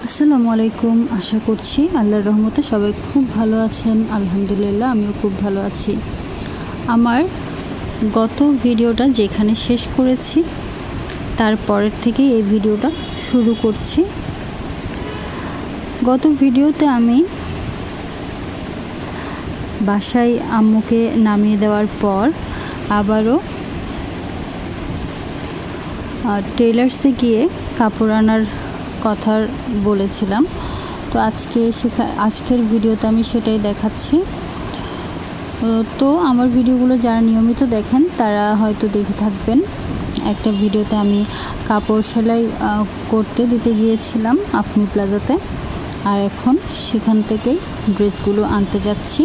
আসসালামু আলাইকুম। আশা করছি আল্লাহর রহমতে সবাই খুব ভালো আছেন। আলহামদুলিল্লাহ আমিও খুব ভালো আছি। আমার গত ভিডিওটা যেখানে শেষ করেছি তারপরের থেকে এই ভিডিওটা শুরু করছি। গত ভিডিওতে আমি বাসায় আম্মুকে নামিয়ে দেওয়ার পর আবারও টেইলার্সে গিয়ে কাপড় আনার কথা বলেছিলাম। তো আজকের ভিডিওতে আমি সেটাই দেখাচ্ছি। তো আমার ভিডিওগুলো যারা নিয়মিত দেখেন তারা হয়তো দেখে থাকবেন। একটা ভিডিওতে আমি কাপড় সেলাই করতে দিতে গিয়েছিলাম আফমি প্লাজাতে, আর এখন সেখান থেকেই ড্রেসগুলো আনতে যাচ্ছি।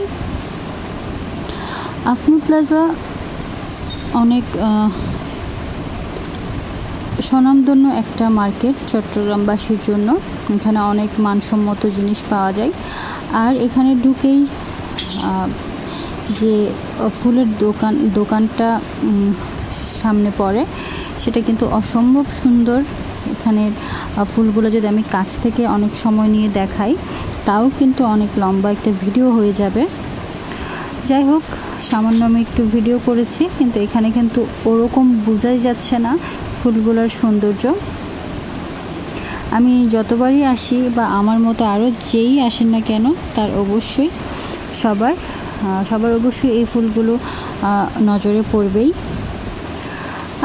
আফমি প্লাজা অনেক স্বনামধন্য একটা মার্কেট চট্টগ্রামবাসীর জন্য। এখানে অনেক মানসম্মত জিনিস পাওয়া যায়। আর এখানে ঢুকেই যে ফুলের দোকানটা সামনে পড়ে সেটা কিন্তু অসম্ভব সুন্দর। এখানের ফুলগুলো যদি আমি কাছ থেকে অনেক সময় নিয়ে দেখাই তাও কিন্তু অনেক লম্বা একটা ভিডিও হয়ে যাবে। যাই হোক, সামান্য আমি একটু ভিডিও করেছি, কিন্তু এখানে কিন্তু ওরকম বোঝাই যাচ্ছে না ফুলগুলোর সৌন্দর্য। আমি যতবারই আসি বা আমার মতো আরও যেই আসেন না কেন তার অবশ্যই সবার অবশ্যই এই ফুলগুলো নজরে পড়বেই।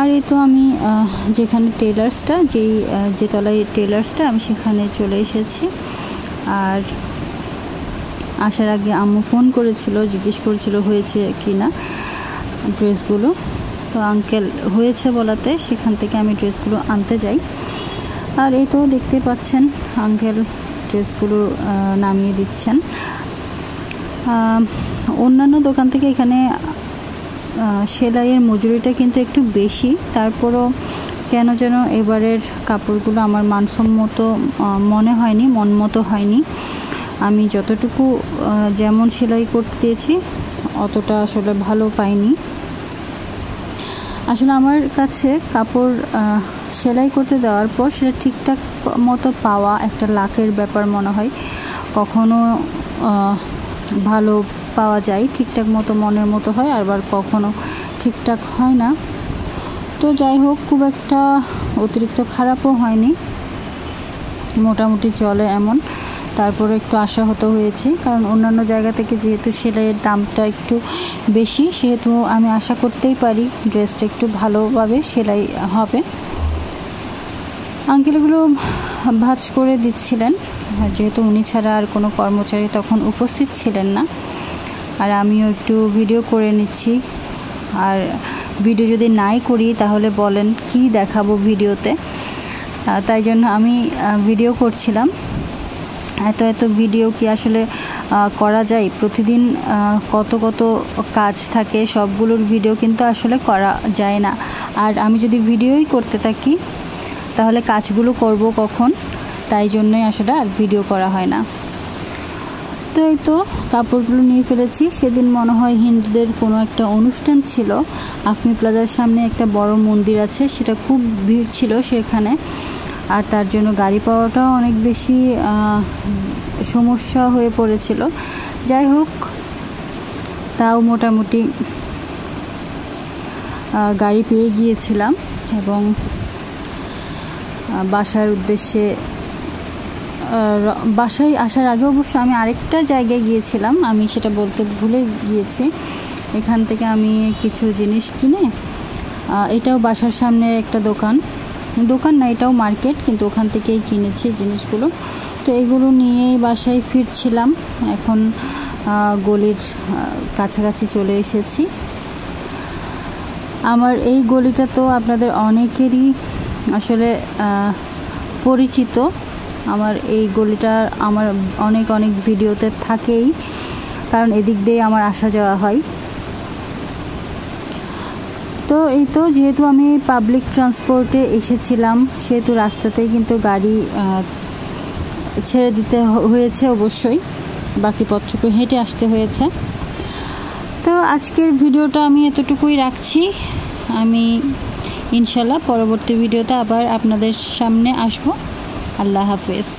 আর এই তো আমি যেখানে টেলার্সটা যে তলায় টেলার্সটা আমি সেখানে চলে এসেছি। আর আসার আগে আম্মু ফোন করেছিল, জিজ্ঞেস করেছিল হয়েছে কি না ড্রেসগুলো। তো আঙ্কেল হয়েছে বলাতে সেখান থেকে আমি ড্রেসগুলো আনতে যাই। আর এই তো দেখতে পাচ্ছেন আঙ্কেল ড্রেসগুলো নামিয়ে দিচ্ছেন। অন্যান্য দোকান থেকে এখানে সেলাইয়ের মজুরিটা কিন্তু একটু বেশি, তারপরও কেন যেন এবারের কাপড়গুলো আমার মানসম্মত মনে হয়নি, মন মতো হয়নি। আমি যতটুকু যেমন সেলাই করতে দিয়েছি অতটা আসলে ভালো পাইনি। আসলে আমার কাছে কাপড় সেলাই করতে দেওয়ার পর সেটা ঠিকঠাক মতো পাওয়া একটা লাকের ব্যাপার মনে হয়। কখনো ভালো পাওয়া যায়, ঠিকঠাক মতো মনের মতো হয়, আবার কখনো ঠিকঠাক হয় না। তো যাই হোক, খুব একটা অতিরিক্ত খারাপও হয়নি, মোটামুটি চলে এমন। তারপরে একটু আশাহত হয়েছি, কারণ অন্যান্য জায়গা থেকে যেহেতু সেলাইয়ের দামটা একটু বেশি, সেহেতু আমি আশা করতেই পারি ড্রেসটা একটু ভালোভাবে সেলাই হবে। আঙ্কেলগুলো ভাঁজ করে দিচ্ছিলেন, যেহেতু উনি ছাড়া আর কোনো কর্মচারী তখন উপস্থিত ছিলেন না। আর আমিও একটু ভিডিও করে নিচ্ছি। আর ভিডিও যদি নাই করি তাহলে বলেন কি দেখাবো ভিডিওতে, তাই জন্য আমি ভিডিও করছিলাম। এত ভিডিও কি আসলে করা যায়? প্রতিদিন কত কাজ থাকে, সবগুলোর ভিডিও কিন্তু আসলে করা যায় না। আর আমি যদি ভিডিওই করতে থাকি তাহলে কাজগুলো করব কখন? তাই জন্যই আসলে আর ভিডিও করা হয় না। তো এই তো কাপড়গুলো নিয়ে ফেলেছি। সেদিন মনে হয় হিন্দুদের কোনো একটা অনুষ্ঠান ছিল। আফমি প্লাজার সামনে একটা বড় মন্দির আছে, সেটা খুব ভিড় ছিল সেখানে। আর তার জন্য গাড়ি পাওয়াটাও অনেক বেশি সমস্যা হয়ে পড়েছিল। যাই হোক, তাও মোটামুটি গাড়ি পেয়ে গিয়েছিলাম এবং বাসায় আসার আগে অবশ্য আমি আরেকটা জায়গায় গিয়েছিলাম, আমি সেটা বলতে ভুলে গিয়েছি। এখান থেকে আমি কিছু জিনিস কিনে, এটাও বাসার সামনে একটা দোকান না, এটাও মার্কেট, কিন্তু ওখান থেকেই কিনেছি জিনিসগুলো। তো এগুলো নিয়েই বাসায় ফিরছিলাম। এখন গলির কাছাকাছি চলে এসেছি। আমার এই গলিটা তো আপনাদের অনেকেরই আসলে পরিচিত। আমার এই গলিটা আমার অনেক ভিডিওতে থাকেই, কারণ এদিক দিয়ে আমার আসা যাওয়া হয়। তো এই তো যেহেতু আমি পাবলিক ট্রান্সপোর্টে এসেছিলাম, সেহেতু রাস্তাতেই কিন্তু গাড়ি ছেড়ে দিতে হয়েছে অবশ্যই, বাকি পথটুকু হেঁটে আসতে হয়েছে। তো আজকের ভিডিওটা আমি এতটুকুই রাখছি। আমি ইনশাল্লাহ পরবর্তী ভিডিওতে আবার আপনাদের সামনে আসবো। আল্লাহ হাফেজ।